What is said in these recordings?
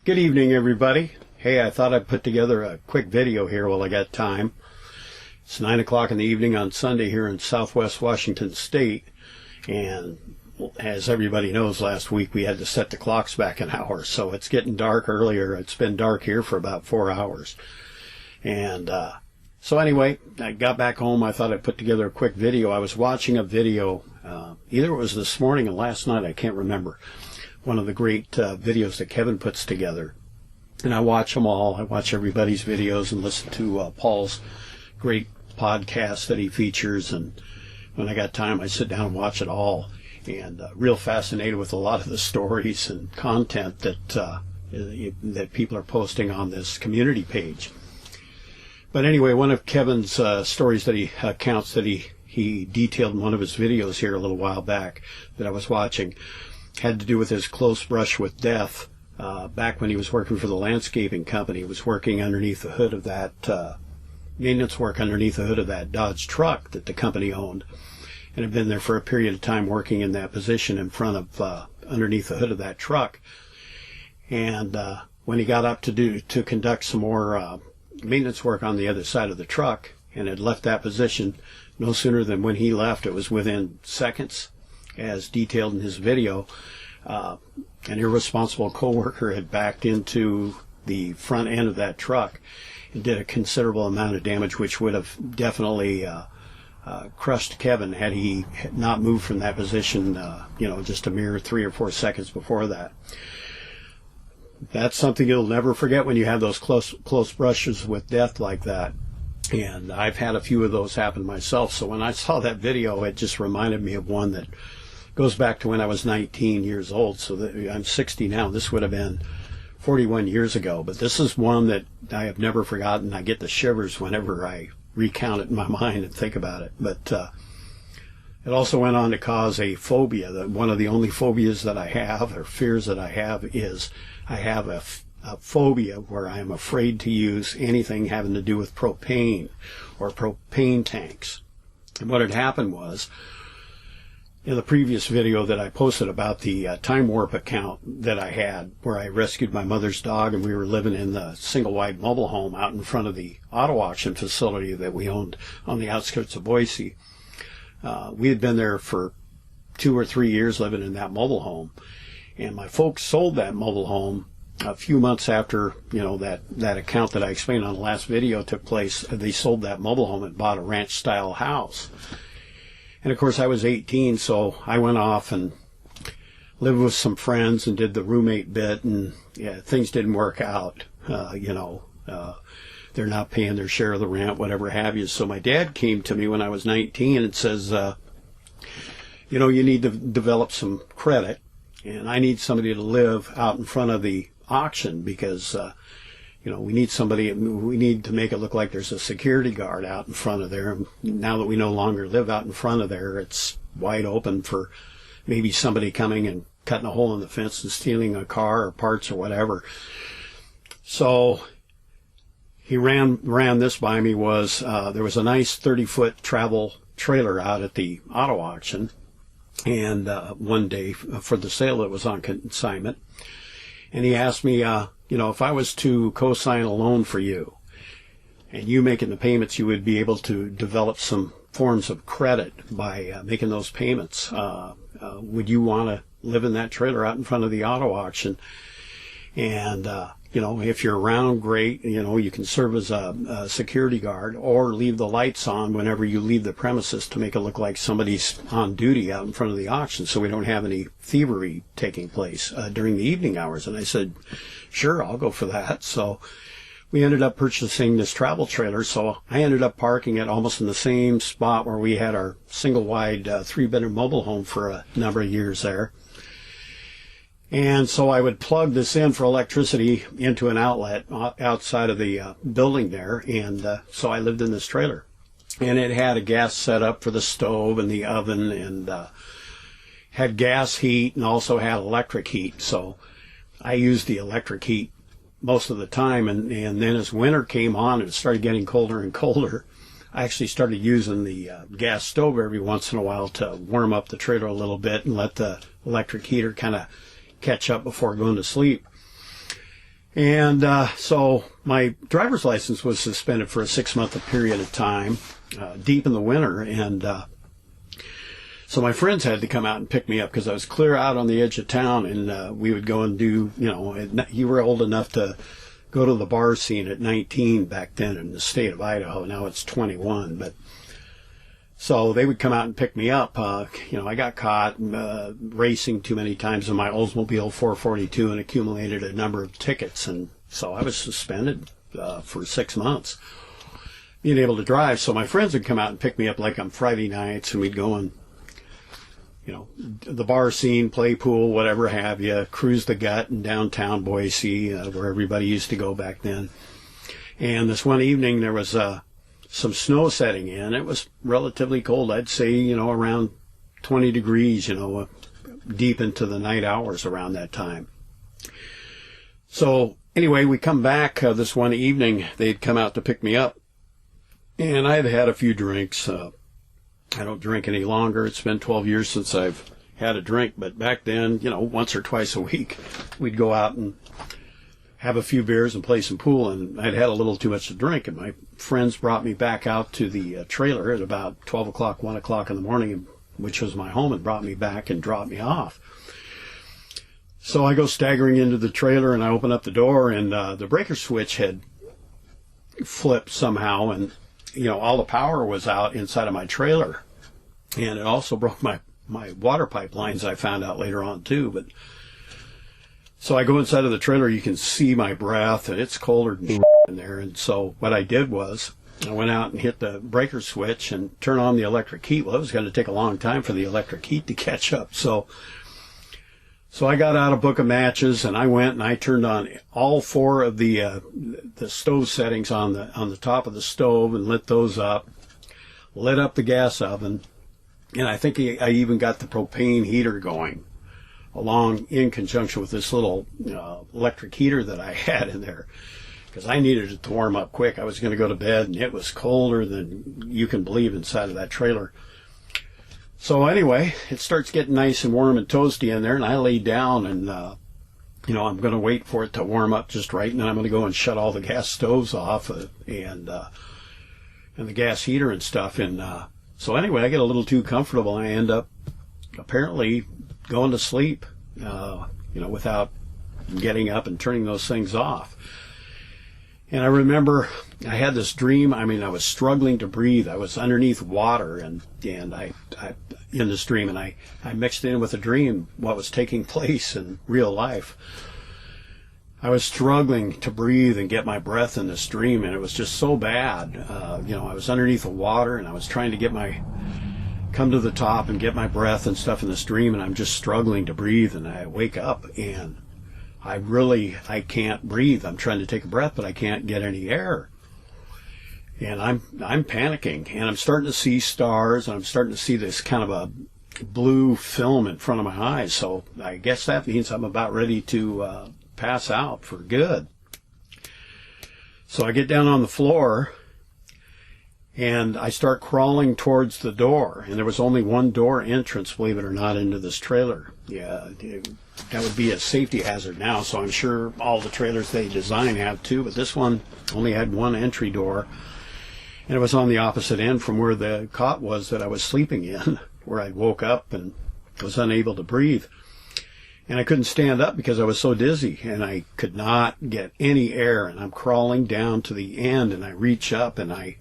Good evening, everybody. Hey, I thought I'd put together a quick video here while I got time. It's 9 o'clock in the evening on Sunday here in Southwest Washington State, and as everybody knows, last week we had to set the clocks back an hour, so it's getting dark earlier. It's been dark here for about 4 hours. And so anyway, I got back home. I thought I'd put together a quick video. I was watching a video, either it was this morning or last night, I can't remember. One of the great videos that Kevin puts together, and I watch them all. I watch everybody's videos and listen to Paul's great podcast that he features, and when I got time I sit down and watch it all, and real fascinated with a lot of the stories and content that people are posting on this community page. But anyway, one of Kevin's stories that he accounts that he detailed in one of his videos here a little while back that I was watching had to do with his close brush with death back when he was working for the landscaping company. He was working underneath the hood of that maintenance work underneath the hood of that Dodge truck that the company owned, and had been there for a period of time working in that position in front of underneath the hood of that truck. And when he got up to conduct some more maintenance work on the other side of the truck and had left that position, no sooner than when he left, it was within seconds, as detailed in his video, an irresponsible coworker had backed into the front end of that truck and did a considerable amount of damage, which would have definitely crushed Kevin had he not moved from that position, just a mere 3 or 4 seconds before that. That's something you'll never forget when you have those close brushes with death like that. And I've had a few of those happen myself. So when I saw that video, it just reminded me of one that goes back to when I was 19 years old. So I'm 60 now. This would have been 41 years ago. But this is one that I have never forgotten. I get the shivers whenever I recount it in my mind and think about it. But it also went on to cause a phobia. That one of the only phobias that I have, or fears that I have, is I have a phobia where I am afraid to use anything having to do with propane or propane tanks. And what had happened was, in the previous video that I posted about the time warp account that I had, where I rescued my mother's dog and we were living in the single-wide mobile home out in front of the auto auction facility that we owned on the outskirts of Boise. We had been there for 2 or 3 years living in that mobile home, and my folks sold that mobile home a few months after that account that I explained on the last video took place. They sold that mobile home and bought a ranch-style house. And of course I was 18, so I went off and lived with some friends and did the roommate bit, and things didn't work out. They're not paying their share of the rent, whatever have you. So my dad came to me when I was 19 and says, you need to develop some credit, and I need somebody to live out in front of the auction because we need to make it look like there's a security guard out in front of there. Now that we no longer live out in front of there, it's wide open for maybe somebody coming and cutting a hole in the fence and stealing a car or parts or whatever. So he ran this by me. There was a nice 30-foot travel trailer out at the auto auction, and one day for the sale that was on consignment. And he asked me, if I was to co-sign a loan for you and you making the payments, you would be able to develop some forms of credit by making those payments. Would you want to live in that trailer out in front of the auto auction? And, if you're around, great. You can serve as a security guard or leave the lights on whenever you leave the premises to make it look like somebody's on duty out in front of the auction, so we don't have any thievery taking place during the evening hours. And I said, sure, I'll go for that. So we ended up purchasing this travel trailer, so I ended up parking it almost in the same spot where we had our single-wide 3-bedroom mobile home for a number of years there. And so I would plug this in for electricity into an outlet outside of the building there, and so I lived in this trailer. And it had a gas setup for the stove and the oven, and had gas heat and also had electric heat. So I used the electric heat most of the time, and then as winter came on and it started getting colder and colder, I actually started using the gas stove every once in a while to warm up the trailer a little bit and let the electric heater kind of catch up before going to sleep. And so my driver's license was suspended for a 6-month period of time, deep in the winter, and so my friends had to come out and pick me up because I was clear out on the edge of town, and we would go and do, you were old enough to go to the bar scene at 19 back then in the state of Idaho. Now it's 21, but so they would come out and pick me up. I got caught racing too many times in my Oldsmobile 442 and accumulated a number of tickets, and so I was suspended for 6 months being able to drive. So my friends would come out and pick me up like on Friday nights, and we'd go and the bar scene, play pool, whatever have you, cruise the gut in downtown Boise, where everybody used to go back then. And this one evening there was some snow setting in. It was relatively cold. I'd say, around 20 degrees, deep into the night hours around that time. So anyway, we come back this one evening. They'd come out to pick me up, and I had had a few drinks. I don't drink any longer. It's been 12 years since I've had a drink, but back then, once or twice a week, we'd go out and have a few beers and play some pool, and I'd had a little too much to drink, and my friends brought me back out to the trailer at about 12 o'clock, 1 o'clock in the morning, which was my home, and brought me back and dropped me off. So I go staggering into the trailer, and I open up the door, and the breaker switch had flipped somehow, and all the power was out inside of my trailer, and it also broke my water pipelines, I found out later on too. But so I go inside of the trailer, you can see my breath, and it's colder than in there. And so what I did was I went out and hit the breaker switch and turned on the electric heat. Well, it was going to take a long time for the electric heat to catch up. So I got out a book of matches, and I went and I turned on all 4 of the stove settings on the top of the stove and lit those up, lit up the gas oven, and I think I even got the propane heater going along in conjunction with this little electric heater that I had in there, because I needed it to warm up quick. I was going to go to bed, and it was colder than you can believe inside of that trailer. So anyway, it starts getting nice and warm and toasty in there, and I lay down, and I'm going to wait for it to warm up just right, and then I'm going to go and shut all the gas stoves off and the gas heater and stuff. And so anyway, I get a little too comfortable, and I end up apparently going to sleep, without getting up and turning those things off. And I remember I had this dream. I was struggling to breathe. I was underneath water, and I in this dream, and I mixed it in with a dream what was taking place in real life. I was struggling to breathe and get my breath in this dream, and it was just so bad. I was underneath the water, and I was trying to come to the top and get my breath and stuff in this dream, and I'm just struggling to breathe, and I wake up, and I can't breathe. I'm trying to take a breath, but I can't get any air. And I'm panicking, and I'm starting to see stars, and I'm starting to see this kind of a blue film in front of my eyes. So I guess that means I'm about ready to pass out for good. So I get down on the floor, and I start crawling towards the door. And there was only one door entrance, believe it or not, into this trailer. Yeah, that would be a safety hazard now, so I'm sure all the trailers they design have too, but this one only had one entry door, and it was on the opposite end from where the cot was that I was sleeping in, where I woke up and was unable to breathe. And I couldn't stand up because I was so dizzy, and I could not get any air, and I'm crawling down to the end, and I reach up and I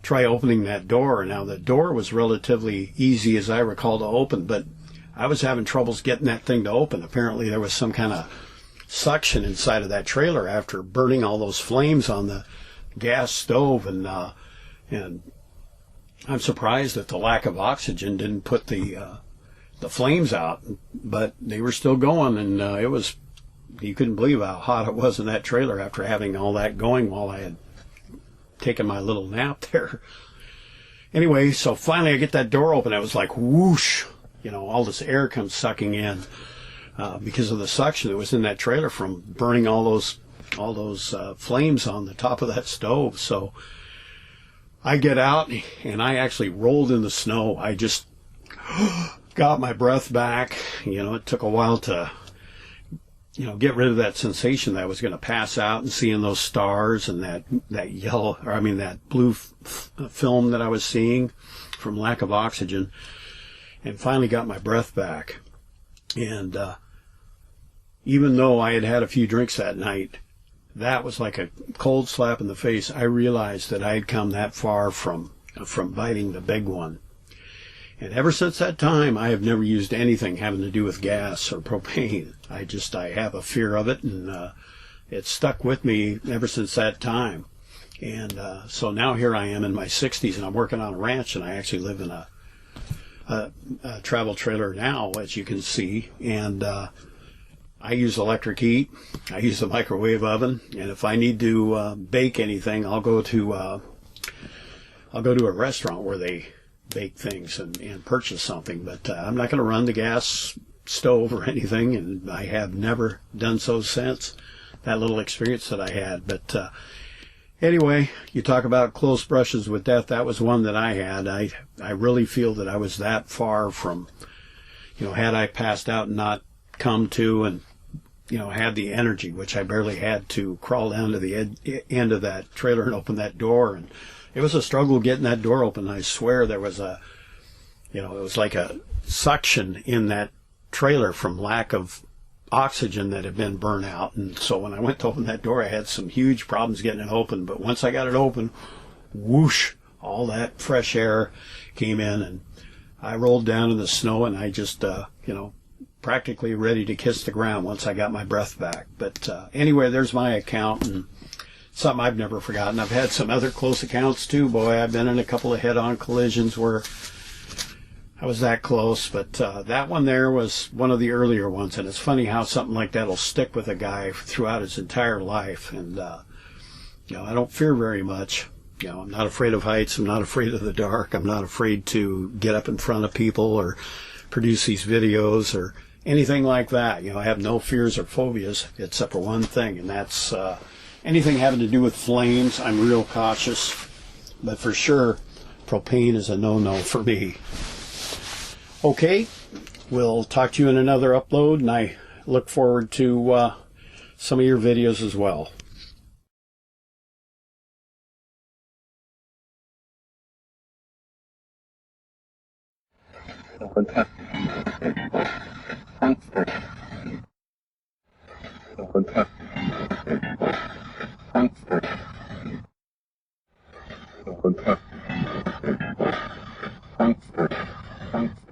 try opening that door. Now the door was relatively easy, as I recall, to open, but I was having troubles getting that thing to open. Apparently there was some kind of suction inside of that trailer after burning all those flames on the gas stove, and I'm surprised that the lack of oxygen didn't put the flames out, but they were still going, and it was, you couldn't believe how hot it was in that trailer after having all that going while I had taken my little nap there. Anyway, so finally I get that door open. It was like whoosh, you know, all this air comes sucking in because of the suction that was in that trailer from burning all those flames on the top of that stove. So I get out, and I actually rolled in the snow. I just got my breath back. You know, it took a while to, you know, get rid of that sensation that I was going to pass out, and seeing those stars and that yellow, or I mean that blue film that I was seeing from lack of oxygen, and finally got my breath back. And even though I had had a few drinks that night, that was like a cold slap in the face. I realized that I had come that far from biting the big one. And ever since that time, I have never used anything having to do with gas or propane. I have a fear of it, and it's stuck with me ever since that time. And so now here I am in my 60s, and I'm working on a ranch, and I actually live in a travel trailer now, as you can see. And I use electric heat. I use the microwave oven, and if I need to bake anything, I'll go to a restaurant where they bake things and purchase something. But I'm not going to run the gas stove or anything, and I have never done so since that little experience that I had. But anyway, you talk about close brushes with death. That was one that I had. I really feel that I was that far from, you know, had I passed out and not come to, and you know, had the energy, which I barely had, to crawl down to the end of that trailer and open that door. And it was a struggle getting that door open. I swear there was it was like a suction in that trailer from lack of oxygen that had been burnt out. And so when I went to open that door, I had some huge problems getting it open. But once I got it open, whoosh, all that fresh air came in, and I rolled down in the snow, and I just, practically ready to kiss the ground once I got my breath back. But anyway, there's my account, and something I've never forgotten. I've had some other close accounts too. Boy, I've been in a couple of head-on collisions where I was that close, but that one there was one of the earlier ones. And it's funny how something like that will stick with a guy throughout his entire life. And I don't fear very much. I'm not afraid of heights. I'm not afraid of the dark. I'm not afraid to get up in front of people or produce these videos or anything like that. I have no fears or phobias except for one thing, and that's anything having to do with flames. I'm real cautious, but for sure, propane is a no-no for me. Okay, we'll talk to you in another upload, and I look forward to some of your videos as well. Thanks.